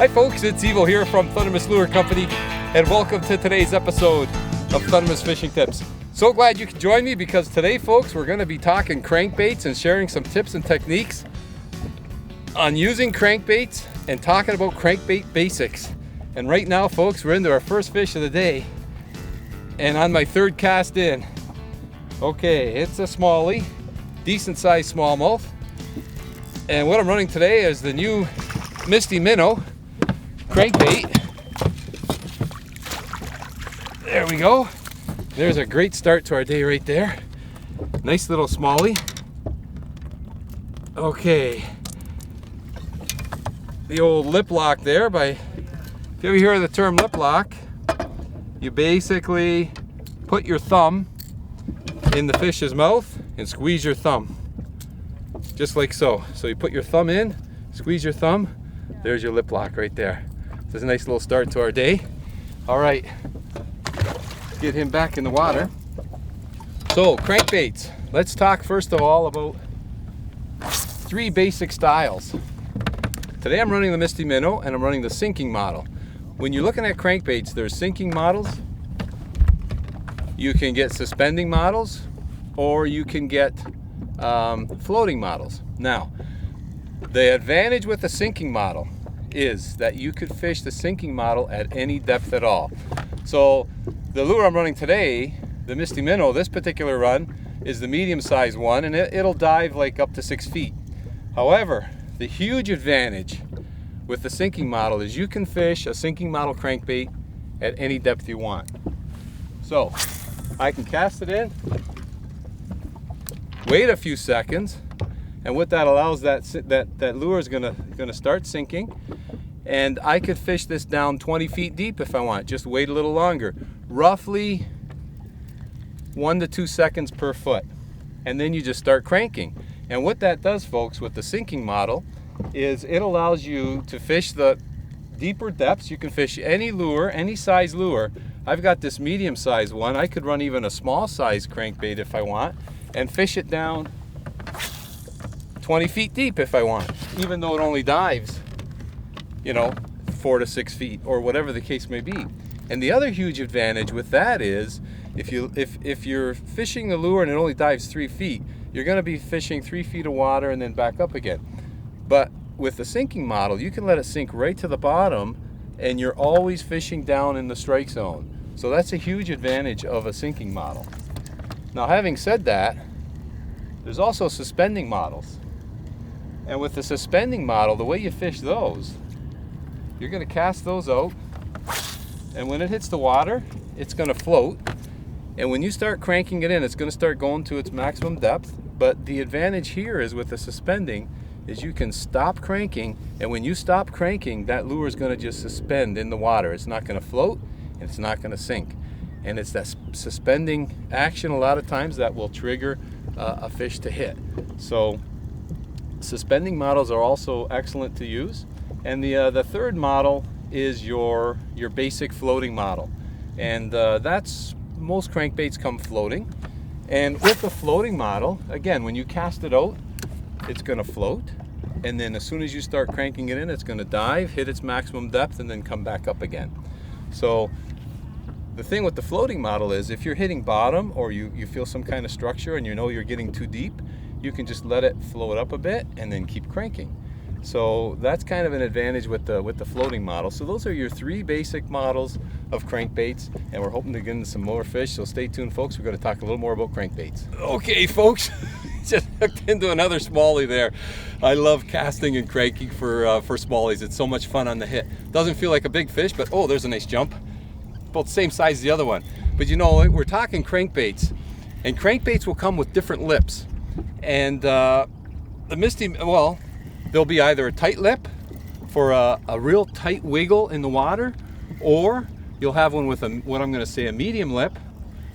Hi folks, it's Evo here from Thundermist Lure Company, and welcome to today's episode of Thundermist Fishing Tips. So glad you could join me because today, folks, we're going to be talking crankbaits and sharing some tips and techniques on using crankbaits and talking about crankbait basics. And right now, folks, we're into our first fish of the day and on my third cast in. Okay, it's a smallie, decent sized smallmouth. And what I'm running today is the new Misty Minnow crankbait. There we go. There's a great start to our day right there. Nice little smallie. Okay. The old lip lock there. If you ever hear the term lip lock, you basically put your thumb in the fish's mouth and squeeze your thumb. Just like so. So you put your thumb in, squeeze your thumb, there's your lip lock right there. This is a nice little start to our day. All right, get him back in the water. So crankbaits, let's talk first of all about three basic styles. Today I'm running the Misty Minnow and I'm running the sinking model. When you're looking at crankbaits, there's sinking models, you can get suspending models, or you can get floating models. Now, the advantage with the sinking model is that you could fish the sinking model at any depth at all. So the lure I'm running today, the Misty Minnow, this particular run is the medium-sized one, and it'll dive like up to 6 feet. However, the huge advantage with the sinking model is you can fish a sinking model crankbait at any depth you want. So I can cast it in, wait a few seconds, and what that allows, that lure is gonna start sinking, and I could fish this down 20 feet deep if I want. Just wait a little longer, roughly 1 to 2 seconds per foot, and then you just start cranking. And what that does, folks, with the sinking model is it allows you to fish the deeper depths. You can fish any lure, any size lure. I've got this medium sized one. I could run even a small size crankbait if I want and fish it down 20 feet deep if I want, even though it only dives, 4 to 6 feet or whatever the case may be. And the other huge advantage with that is if you're fishing the lure and it only dives 3 feet, you're going to be fishing 3 feet of water and then back up again. But with the sinking model, you can let it sink right to the bottom and you're always fishing down in the strike zone. So that's a huge advantage of a sinking model. Now, having said that, there's also suspending models. And with the suspending model, the way you fish those, you're going to cast those out, and when it hits the water, it's going to float. And when you start cranking it in, it's going to start going to its maximum depth. But the advantage here is with the suspending is you can stop cranking, and when you stop cranking, that lure is going to just suspend in the water. It's not going to float, and it's not going to sink. And it's that suspending action a lot of times that will trigger a fish to hit. So suspending models are also excellent to use. And the third model is your basic floating model. And that's, most crankbaits come floating. And with the floating model, again, when you cast it out, it's going to float. And then as soon as you start cranking it in, it's going to dive, hit its maximum depth, and then come back up again. So the thing with the floating model is if you're hitting bottom or you feel some kind of structure and you know you're getting too deep, you can just let it float up a bit and then keep cranking. So that's kind of an advantage with the floating model. So those are your three basic models of crankbaits, and we're hoping to get into some more fish. So stay tuned, folks. We're going to talk a little more about crankbaits. Okay, folks, just hooked into another smallie there. I love casting and cranking for smallies. It's so much fun on the hit. Doesn't feel like a big fish, but oh, there's a nice jump. Both the same size as the other one. But we're talking crankbaits, and crankbaits will come with different lips. And the Misty, well, there'll be either a tight lip for a real tight wiggle in the water, or you'll have one with what I'm going to say a medium lip,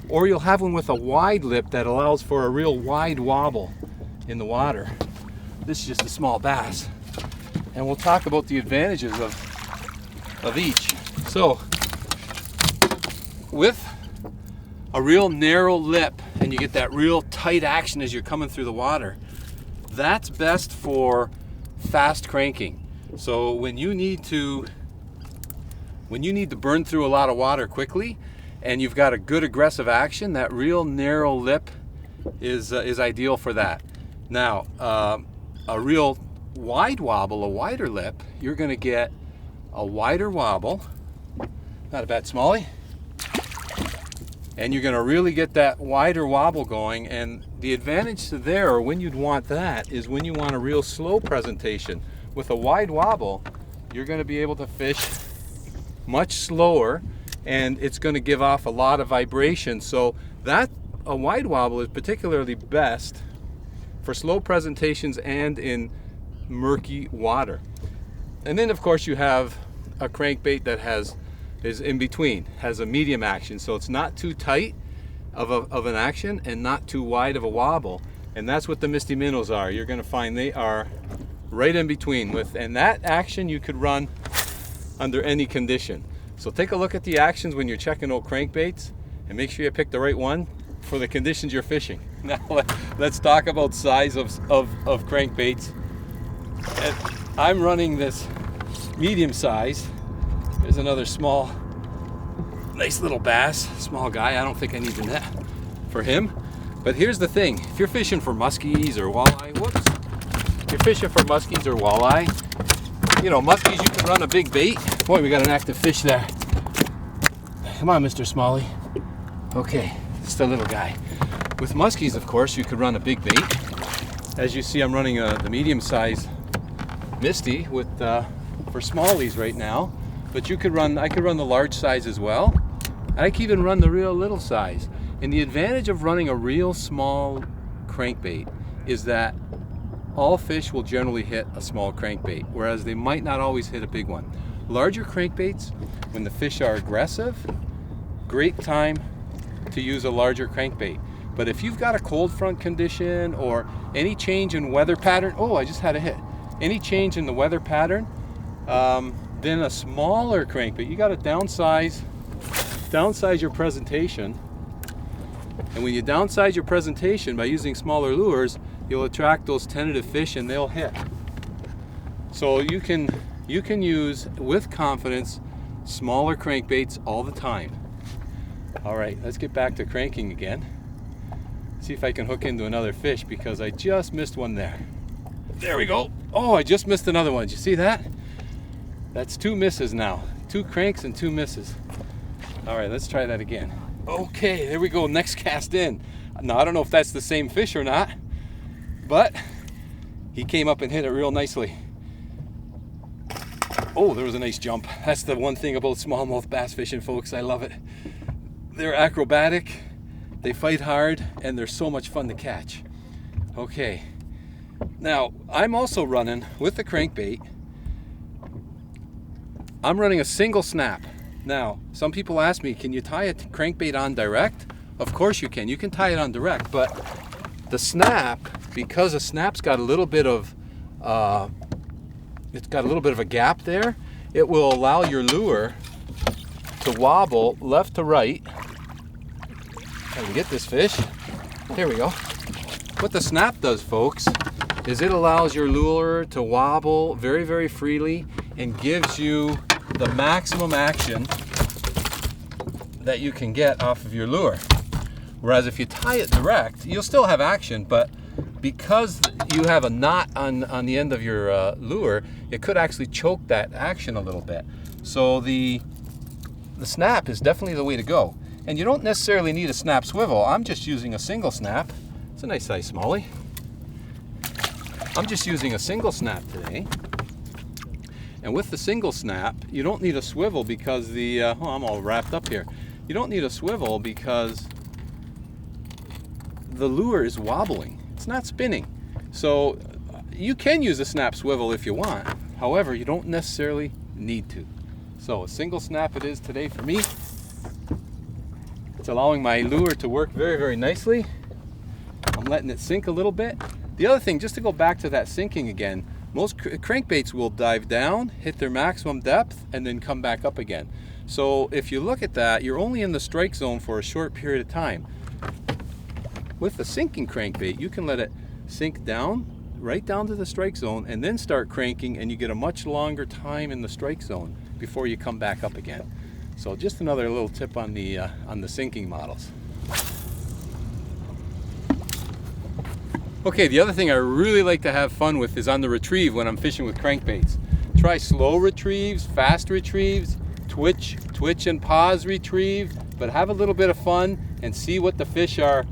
or you'll have one with a wide lip that allows for a real wide wobble in the water. This is just a small bass, and we'll talk about the advantages of each. So with a real narrow lip and you get that real tight action as you're coming through the water, that's best for fast cranking. So when you need to burn through a lot of water quickly and you've got a good aggressive action, that real narrow lip is ideal for that. Now, a real wide wobble, a wider lip, you're going to get a wider wobble. Not a bad smallie. And you're going to really get that wider wobble going. And the advantage to there, or when you'd want that, is when you want a real slow presentation. With a wide wobble, you're going to be able to fish much slower, and it's going to give off a lot of vibration. So that a wide wobble is particularly best for slow presentations and in murky water. And then of course you have a crankbait that is in between, has a medium action, so it's not too tight of an action and not too wide of a wobble. And that's what the Misty Minnows are. You're going to find they are right in between and that action you could run under any condition. So take a look at the actions when you're checking old crankbaits and make sure you pick the right one for the conditions you're fishing. Now let's talk about size of crankbaits. And I'm running this medium size. There's another small, nice little bass, small guy. I don't think I need the net for him. But here's the thing, if you're fishing for muskies or walleye, if you're fishing for muskies or walleye, you know, muskies, you can run a big bait. Boy, we got an active fish there. Come on, Mr. Smalley. Okay, just a little guy. With muskies, of course, you could run a big bait. As you see, I'm running the medium size Misty with for smallies right now. But I could run the large size as well. I can even run the real little size. And the advantage of running a real small crankbait is that all fish will generally hit a small crankbait, whereas they might not always hit a big one. Larger crankbaits, when the fish are aggressive, great time to use a larger crankbait. But if you've got a cold front condition or any change in weather pattern, oh, I just had a hit. Any change in the weather pattern, then a smaller crankbait, you got to downsize your presentation. And when you downsize your presentation by using smaller lures, you'll attract those tentative fish and they'll hit. So you can use with confidence smaller crankbaits all the time. All right, let's get back to cranking again. See if I can hook into another fish because I just missed one there. There we go. Oh, I just missed another one. Did you see that? That's 2 misses now. 2 cranks and 2 misses. All right, let's try that again. Okay, there we go. Next cast in. Now, I don't know if that's the same fish or not, but he came up and hit it real nicely. Oh, there was a nice jump. That's the one thing about smallmouth bass fishing, folks. I love it. They're acrobatic, they fight hard, and they're so much fun to catch. Okay, now I'm also running with the crankbait. I'm running a single snap. Now, some people ask me, can you tie a crankbait on direct? Of course you can. You can tie it on direct, but the snap, because a snap's got a little bit of a gap there, it will allow your lure to wobble left to right. I can get this fish. There we go. What the snap does, folks, is it allows your lure to wobble very, very freely and gives you the maximum action that you can get off of your lure. Whereas if you tie it direct, you'll still have action, but because you have a knot on the end of your lure, it could actually choke that action a little bit. So the snap is definitely the way to go. And you don't necessarily need a snap swivel. I'm just using a single snap. It's a nice size smallie. I'm just using a single snap today. And with the single snap, you don't need a swivel because I'm all wrapped up here. You don't need a swivel because the lure is wobbling. It's not spinning. So you can use a snap swivel if you want. However, you don't necessarily need to. So a single snap it is today for me. It's allowing my lure to work very, very nicely. I'm letting it sink a little bit. The other thing, just to go back to that sinking again, most crankbaits will dive down, hit their maximum depth, and then come back up again. So if you look at that, you're only in the strike zone for a short period of time. With the sinking crankbait, you can let it sink down right down to the strike zone and then start cranking, and you get a much longer time in the strike zone before you come back up again. So just another little tip on the sinking models. Okay, the other thing I really like to have fun with is on the retrieve when I'm fishing with crankbaits. Try slow retrieves, fast retrieves, twitch and pause retrieve, but have a little bit of fun and see what the fish are,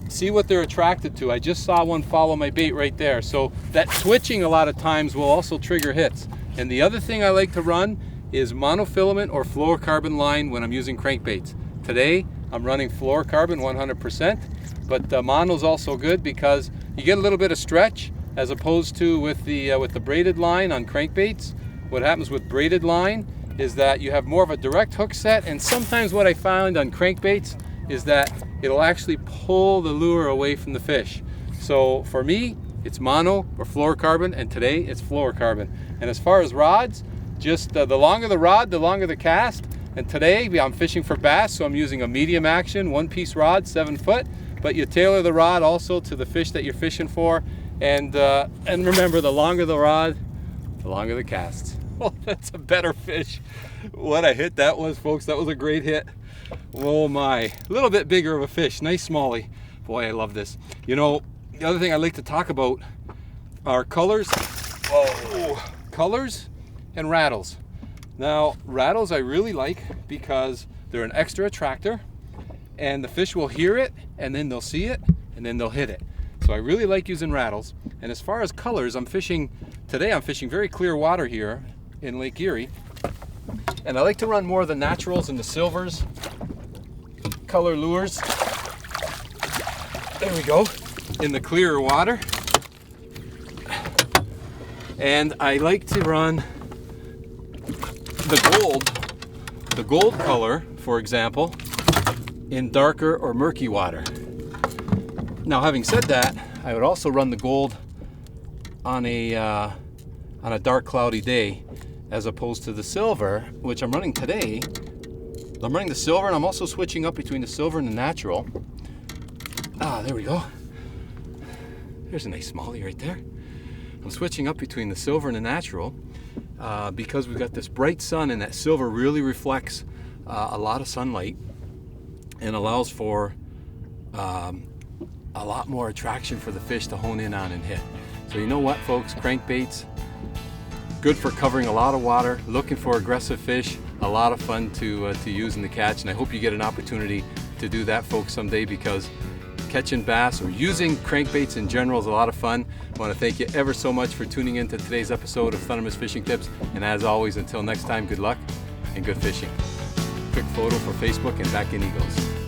see what they're attracted to. I just saw one follow my bait right there. So that twitching a lot of times will also trigger hits. And the other thing I like to run is monofilament or fluorocarbon line when I'm using crankbaits. Today I'm running fluorocarbon 100%, but mono's also good because you get a little bit of stretch as opposed to with the braided line on crankbaits. What happens with braided line is that you have more of a direct hook set, and sometimes what I found on crankbaits is that it'll actually pull the lure away from the fish. So for me, it's mono or fluorocarbon, and today it's fluorocarbon. And as far as rods, just the longer the rod, the longer the cast. And today I'm fishing for bass, so I'm using a medium action, 1-piece rod, 7 foot. But you tailor the rod also to the fish that you're fishing for. And remember, the longer the rod, the longer the casts. Oh, that's a better fish. What a hit that was, folks. That was a great hit. Oh my, a little bit bigger of a fish. Nice smallie. Boy, I love this. You know, the other thing I like to talk about are colors. Oh, colors and rattles. Now, rattles I really like because they're an extra attractor, and the fish will hear it, and then they'll see it, and then they'll hit it. So I really like using rattles. And as far as colors, today I'm fishing very clear water here in Lake Erie. And I like to run more of the naturals and the silvers color lures. There we go, in the clearer water. And I like to run the gold color, for example, in darker or murky water. Now, having said that, I would also run the gold on a dark cloudy day as opposed to the silver, which I'm running today. I'm running the silver, and I'm also switching up between the silver and the natural. There we go. There's a nice smallie right there. I'm switching up between the silver and the natural because we've got this bright sun, and that silver really reflects a lot of sunlight and allows for a lot more attraction for the fish to hone in on and hit. So you know what, folks, crankbaits, good for covering a lot of water, looking for aggressive fish, a lot of fun to use in the catch. And I hope you get an opportunity to do that, folks, someday, because catching bass or using crankbaits in general is a lot of fun. I want to thank you ever so much for tuning in to today's episode of Thundermist Fishing Tips. And as always, until next time, good luck and good fishing. Quick photo for Facebook, and back in he goes.